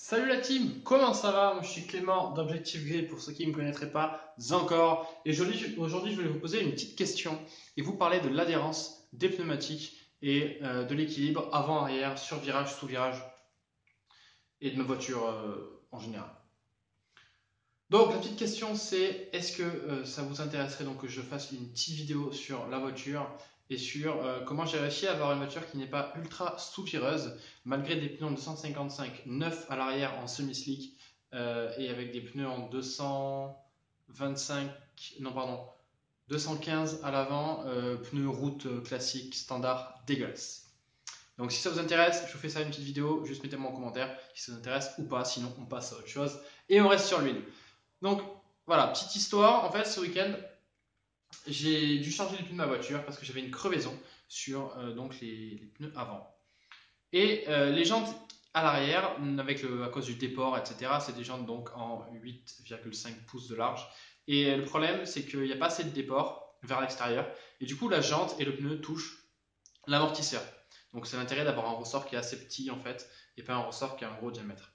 Salut la team, comment ça va? Moi je suis Clément d'Objectif Gris pour ceux qui ne me connaîtraient pas encore. Et aujourd'hui je voulais vous poser une petite question et vous parler de l'adhérence des pneumatiques et de l'équilibre avant-arrière, sur virage, sous virage et de ma voiture en général. Donc la petite question c'est est-ce que ça vous intéresserait donc que je fasse une petite vidéo sur la voiture et sur comment j'ai réussi à avoir une voiture qui n'est pas ultra sous-vireuse malgré des pneus en 255 neufs à l'arrière en semi-slick et avec des pneus en 225 non pardon 215 à l'avant, pneus route classique standard dégueulasse. Donc si ça vous intéresse, je vous fais ça une petite vidéo, juste mettez-moi en commentaire si ça vous intéresse ou pas, sinon on passe à autre chose et on reste sur l'huile. Donc voilà, petite histoire, en fait ce week-end j'ai dû changer les pneus de ma voiture parce que j'avais une crevaison sur donc les pneus avant. Et les jantes à l'arrière, à cause du déport, etc., c'est des jantes donc en 8,5 pouces de large. Et le problème, c'est qu'il n'y a pas assez de déport vers l'extérieur. Et du coup, la jante et le pneu touchent l'amortisseur. Donc c'est l'intérêt d'avoir un ressort qui est assez petit en fait, et pas un ressort qui a un gros diamètre.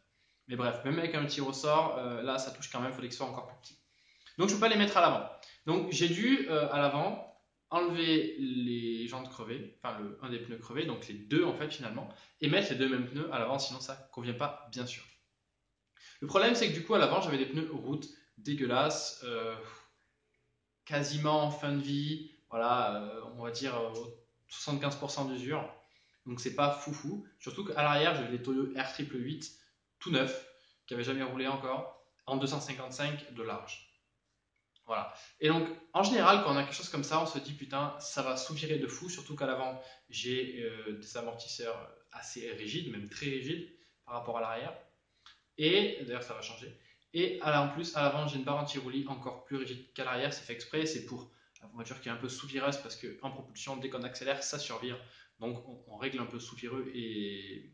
Mais bref, même avec un petit ressort, là ça touche quand même, il faudrait que ce soit encore plus petit. Donc je ne peux pas les mettre à l'avant. Donc j'ai dû à l'avant enlever les jantes crevées, enfin un des pneus crevés, donc les deux en fait finalement, et mettre les deux mêmes pneus à l'avant, sinon ça ne convient pas bien sûr. Le problème c'est que du coup à l'avant j'avais des pneus route dégueulasses, quasiment en fin de vie, voilà, on va dire 75% d'usure, donc c'est pas foufou. Surtout qu'à l'arrière j'avais des Toyo R888 tout neufs, qui n'avaient jamais roulé encore, en 255 de large. Voilà. Et donc, en général, quand on a quelque chose comme ça, on se dit putain, ça va sous-virer de fou, surtout qu'à l'avant, j'ai des amortisseurs assez rigides, même très rigides par rapport à l'arrière. Et d'ailleurs, ça va changer. Et en plus, à l'avant, j'ai une barre anti-roulis encore plus rigide qu'à l'arrière. C'est fait exprès, c'est pour la voiture qui est un peu sous-vireuse parce qu'en propulsion, dès qu'on accélère, ça survire. Donc, on règle un peu sous-vireux. Et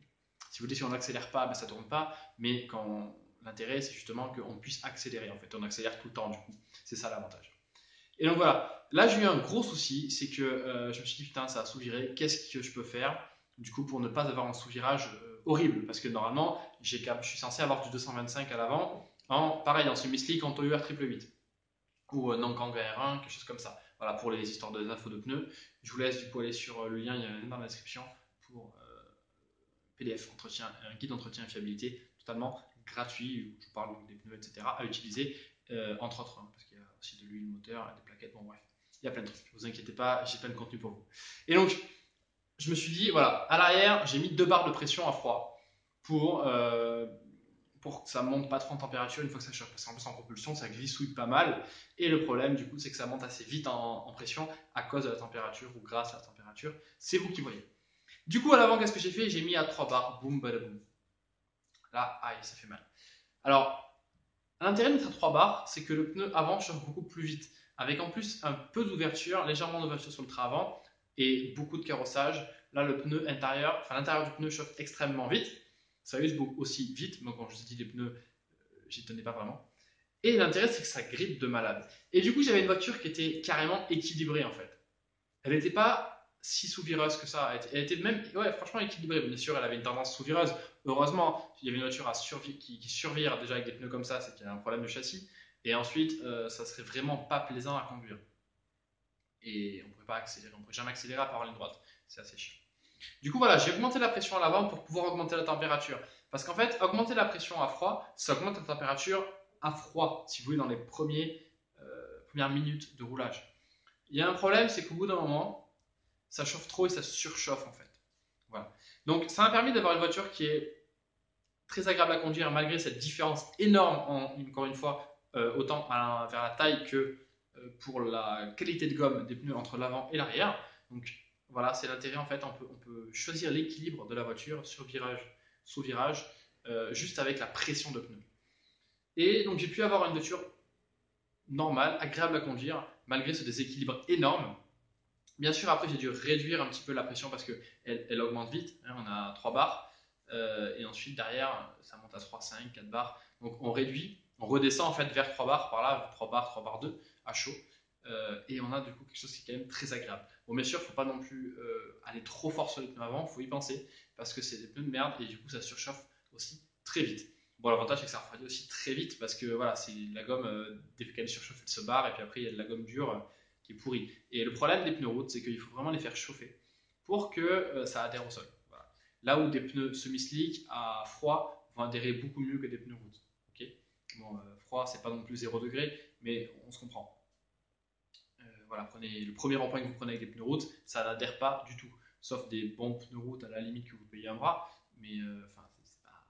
si vous voulez, si on n'accélère pas, ben, ça ne tourne pas. Mais quand l'intérêt, c'est justement qu'on puisse accélérer. En fait, on accélère tout le temps, du coup. C'est ça l'avantage. Et donc voilà, là j'ai eu un gros souci, c'est que je me suis dit putain ça a sous-viré, qu'est-ce que je peux faire du coup pour ne pas avoir un sous-virage horrible, parce que normalement je suis censé avoir du 225 à l'avant, pareil en semi-slick en Toyo R888 ou Nankang R1, quelque chose comme ça. Voilà pour les histoires de infos de pneus. Je vous laisse du coup aller sur le lien, il y a un lien dans la description pour PDF, un guide d'entretien et fiabilité totalement gratuit, où je vous parle des pneus, etc. à utiliser, entre autres, parce qu'il y a aussi de l'huile moteur, des plaquettes, bon bref, il y a plein de trucs, ne vous inquiétez pas, j'ai plein de contenu pour vous. Et donc, je me suis dit, voilà, à l'arrière, j'ai mis 2 barres de pression à froid pour que ça monte pas trop en température une fois que ça chauffe, parce qu'en plus en propulsion, ça glissouille pas mal, et le problème du coup, c'est que ça monte assez vite en pression à cause de la température ou grâce à la température, c'est vous qui voyez. Du coup, à l'avant, qu'est-ce que j'ai fait? J'ai mis à 3 barres, boum, badaboum. Là, aïe, ça fait mal. Alors, l'intérêt de mettre à 3 barres, c'est que le pneu avant chauffe beaucoup plus vite, avec en plus un peu d'ouverture, légèrement d'ouverture sur le train avant, et beaucoup de carrossage. Là, le pneu intérieur, enfin l'intérieur du pneu chauffe extrêmement vite. Ça use aussi vite, donc quand je vous ai dit les pneus, j'y tenais pas vraiment. Et l'intérêt, c'est que ça grippe de malade. Et du coup, j'avais une voiture qui était carrément équilibrée en fait. Elle n'était pas si sous-vireuse que ça. Elle était même, ouais, franchement équilibrée. Bien sûr, elle avait une tendance sous-vireuse. Heureusement, il y avait une voiture qui survire déjà avec des pneus comme ça, c'est qu'il y a un problème de châssis. Et ensuite, ça serait vraiment pas plaisant à conduire. Et on ne pourrait pas accélérer, on ne pourrait jamais accélérer à part en ligne droite. C'est assez chiant. Du coup, voilà, j'ai augmenté la pression à l'avant pour pouvoir augmenter la température. Parce qu'en fait, augmenter la pression à froid, ça augmente la température à froid, si vous voulez, dans les premières minutes de roulage. Il y a un problème, c'est qu'au bout d'un moment, ça chauffe trop et ça surchauffe en fait. Voilà. Donc ça m'a permis d'avoir une voiture qui est très agréable à conduire malgré cette différence énorme, encore une fois, autant vers la taille que pour la qualité de gomme des pneus entre l'avant et l'arrière. Donc voilà, c'est l'intérêt en fait, on peut choisir l'équilibre de la voiture sur virage, sous virage, juste avec la pression de pneus. Et donc j'ai pu avoir une voiture normale, agréable à conduire, malgré ce déséquilibre énorme. Bien sûr, après, j'ai dû réduire un petit peu la pression parce qu'elle augmente vite. Hein, on a 3 barres. Et ensuite, derrière, ça monte à 3, 5, 4 barres. Donc, on réduit, on redescend en fait vers 3 barres par là, 3 barres 2 à chaud. Et on a du coup quelque chose qui est quand même très agréable. Bon, bien sûr, il ne faut pas non plus aller trop fort sur les pneus avant, il faut y penser parce que c'est des pneus de merde et du coup, ça surchauffe aussi très vite. Bon, l'avantage c'est que ça refroidit aussi très vite parce que voilà, c'est la gomme, dès qu'elle surchauffe, elle se barre et puis après il y a de la gomme dure qui est pourrie. Et le problème des pneus route, c'est qu'il faut vraiment les faire chauffer pour que ça adhère au sol. Voilà. Là où des pneus semi-slick à froid vont adhérer beaucoup mieux que des pneus route. Ok. Bon, froid, c'est pas non plus 0 degré, mais on se comprend. Voilà, prenez le premier rond-point que vous prenez avec des pneus route, ça n'adhère pas du tout. Sauf des bons pneus route à la limite que vous payez un bras, mais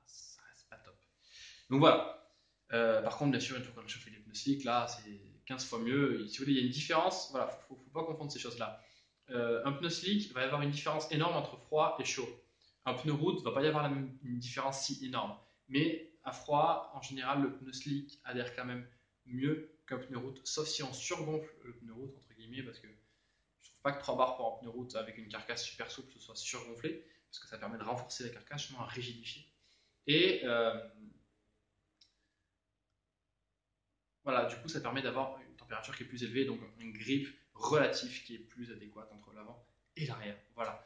ça reste pas top. Donc voilà. Par contre, bien sûr, une fois qu'on a chauffé les pneus slick, là, c'est 15 fois mieux. Si vous voulez, il y a une différence. Voilà, faut pas confondre ces choses-là. Un pneu slick va y avoir une différence énorme entre froid et chaud. Un pneu route va pas y avoir une différence si énorme. Mais à froid, en général, le pneu slick adhère quand même mieux qu'un pneu route, sauf si on surgonfle le pneu route, entre guillemets, parce que je trouve pas que 3 bars pour un pneu route avec une carcasse super souple ce soit surgonflé, parce que ça permet de renforcer la carcasse, justement à rigidifier. Et voilà, du coup, ça permet d'avoir une température qui est plus élevée, donc un grip relatif qui est plus adéquat entre l'avant et l'arrière. Voilà.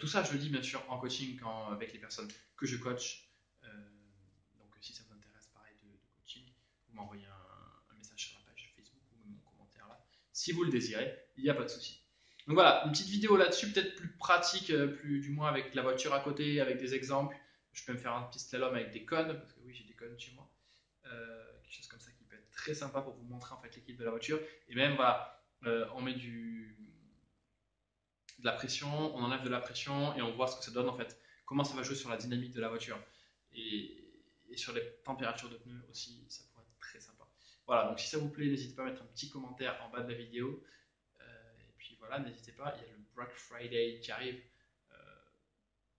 Tout ça, je le dis bien sûr en coaching avec les personnes que je coach. Euh, donc, si ça vous intéresse, pareil, de coaching, vous m'envoyez un message sur la page Facebook ou même mon commentaire là. Si vous le désirez, il n'y a pas de souci. Donc voilà, une petite vidéo là-dessus, peut-être plus pratique, plus du moins avec la voiture à côté, avec des exemples. Je peux me faire un petit slalom avec des cônes, parce que oui, j'ai des cônes chez moi. Quelque chose comme ça qui peut être très sympa pour vous montrer en fait l'équipe de la voiture. Et même voilà, on met de la pression, on enlève de la pression et on voit ce que ça donne en fait. Comment ça va jouer sur la dynamique de la voiture et sur les températures de pneus aussi, ça pourrait être très sympa. Voilà, donc si ça vous plaît, n'hésitez pas à mettre un petit commentaire en bas de la vidéo. Et puis voilà, n'hésitez pas, il y a le Black Friday qui arrive euh,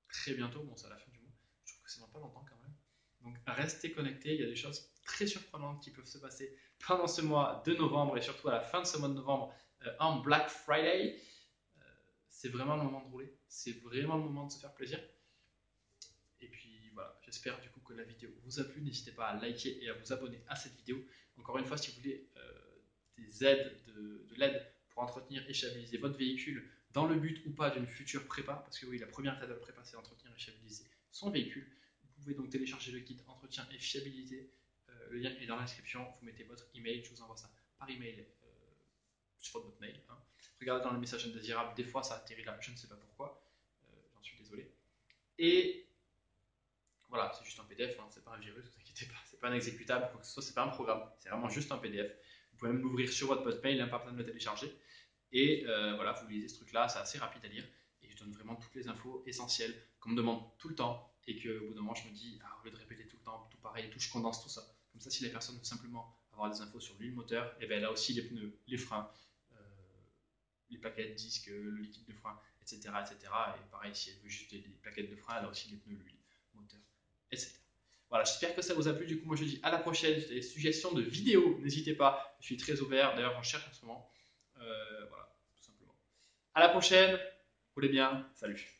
très bientôt. Bon, c'est à la fin du mois. Je trouve que c'est dans pas longtemps quand même. Donc restez connectés, il y a des choses très surprenantes qui peuvent se passer pendant ce mois de novembre et surtout à la fin de ce mois de novembre en Black Friday. C'est vraiment le moment de rouler, c'est vraiment le moment de se faire plaisir. Et puis voilà, j'espère du coup que la vidéo vous a plu. N'hésitez pas à liker et à vous abonner à cette vidéo. Encore une fois, si vous voulez des aides, de l'aide pour entretenir et fiabiliser votre véhicule dans le but ou pas d'une future prépa, parce que oui, la première étape de la prépa, c'est d'entretenir et fiabiliser son véhicule. Vous pouvez donc télécharger le kit entretien et fiabilité. Le lien est dans la description. Vous mettez votre email, je vous envoie ça par email sur votre mail. Hein. Regardez dans les messages indésirables, des fois ça atterrit là, je ne sais pas pourquoi. J'en suis désolé. Et voilà, c'est juste un PDF, hein, c'est pas un virus, ne vous inquiétez pas, c'est pas un exécutable, quoi que ce soit, c'est pas un programme, c'est vraiment juste un PDF. Vous pouvez même l'ouvrir sur votre boîte mail, pas besoin de le télécharger. Et voilà, vous lisez ce truc-là, c'est assez rapide à lire. Et je donne vraiment toutes les infos essentielles qu'on me demande tout le temps. Et qu'au bout d'un moment, je me dis, au lieu de répéter tout le temps, tout pareil, tout, je condense tout ça. Comme ça, si la personne veut simplement avoir des infos sur l'huile moteur, et bien elle a aussi les pneus, les freins, les plaquettes, disques, le liquide de frein, etc., etc. Et pareil, si elle veut juste des plaquettes de frein, elle a aussi les pneus, l'huile, moteur, etc. Voilà, j'espère que ça vous a plu. Du coup, moi je vous dis à la prochaine. Si vous avez des suggestions de vidéos, n'hésitez pas. Je suis très ouvert. D'ailleurs, j'en cherche en ce moment. Voilà, tout simplement. À la prochaine. Roulez bien. Salut.